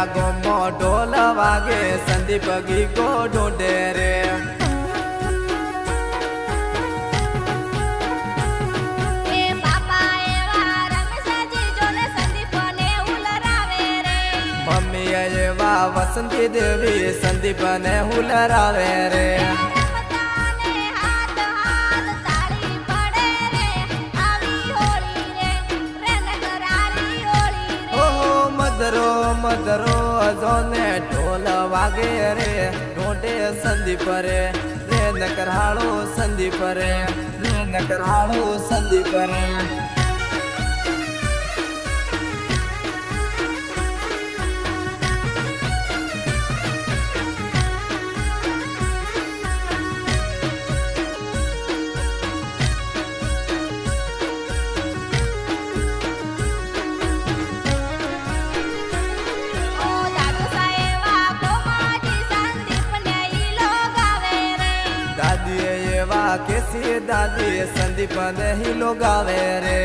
કાસેડા ગોમો ઢોલ વાગે સંદીપ ગીગો ઢૂંઢે રે મમ્મી એવા વસંતી દેવી સંદીપ ને હુલરાવે રે મદરો મદરો જોને ઢોલ વાગે રે ઢોંઢે સંદીપ રે રે નકરાળો સંદીપ રે રે નકરાળો સંદીપ રે કેસી દાદી સંદીપ ને હિલો ગાવે રે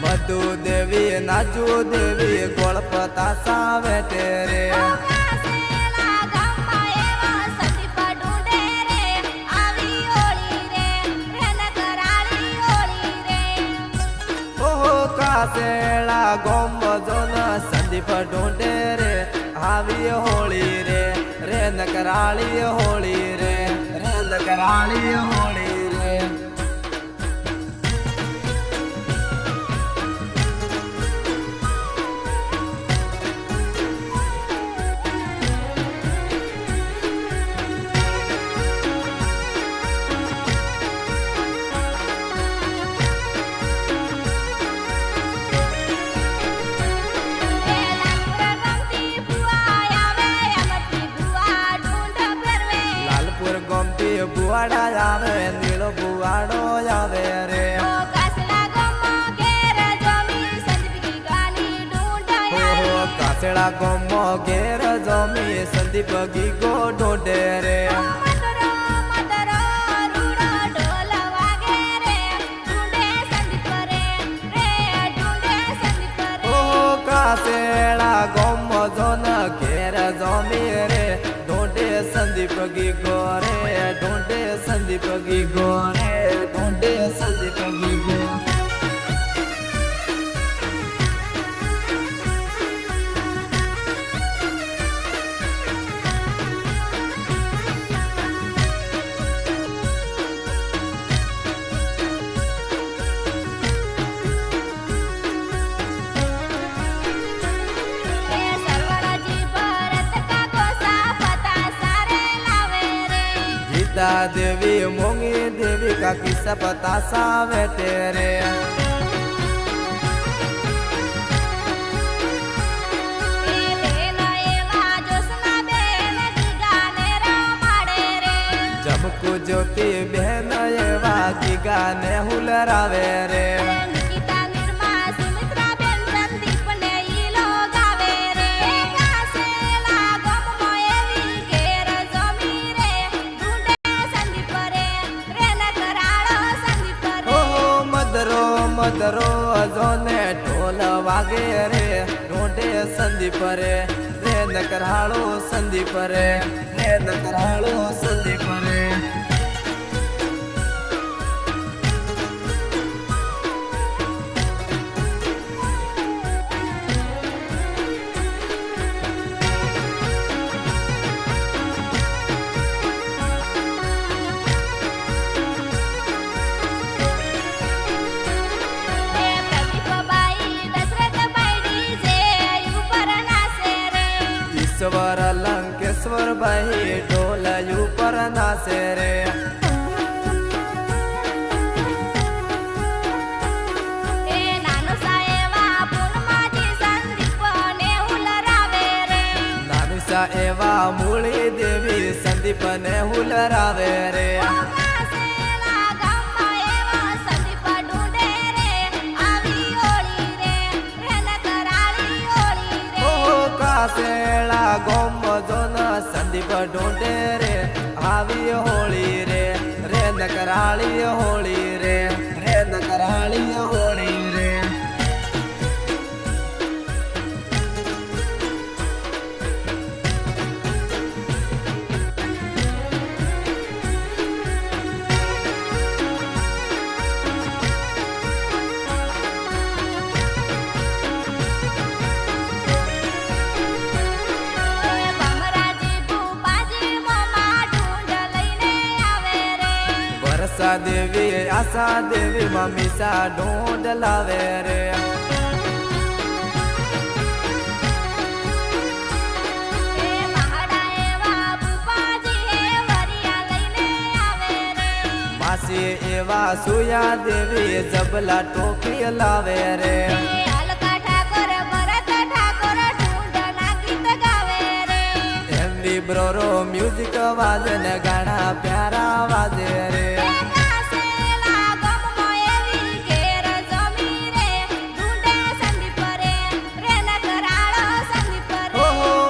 મધુ દેવી નાજુ દેવી ગોળપતા સાવે રે કાસેડા ગોમ જોન સંદીપ ઢૂંઢે રે આવી હોળી રે રે નકરાળી હોળી રે રે નકરાળી હોળી રે બુવાડા આવે નીળો બુવાડો આવે રે કાસેડા ગોમો ઘેર જમી સંદીપ ગીગો ઢોંઢે રે કાસેડા ગોમો જોન ઘેર જમી રે ઢોંઢે સંદીપ ગીગો રે ઢોંઢે સંદીપ ગીગો રે ઢોંઢે સંદીપ ગીગો દેવી મોંગી દેવી કાકી સપતા સાવે તેરે જમકુ જ્યોતિ બહેન એવા ગીગાને હુલરાવે રે મદરો જોને ઢોલ વાગે રે ઢોંઢે સંદીપ રે રે નકરાળો સંદીપ રે રે નકરાળો સંદીપ રે ઈશ્વર લંકેશ્વર ભાઈ ઢોલ ઉપર નાસે રે નાનુસા એવા મૂળી દેવી સંદીપ ને હુલરાવે રે કાસેડા ગોમ જોન સંદીપ ઢૂંઢે રે આવી હોળી રે નકરાળી હોળી રે રે નકરાળી હોળી રે આશા દેવી આશા દેવી મમીસા ઢોંઢ લાવે રે માસી એવા સુયા દેવી જબલા ટોપી લાવે રે બ્રોરો મ્યુઝિક વાજે ને ગાણા પ્યારા વાજે રે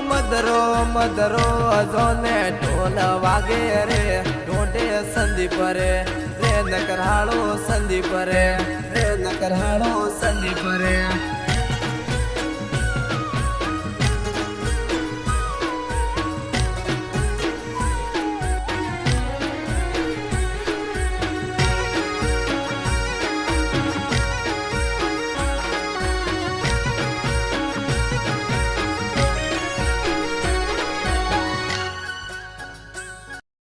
મદરો મદરો અજોને ઢોલ વાગે રે ઢોંઢે સંદીપ રે રે નકરાળો સંદીપ રે રે નકરાળો સંદીપ રે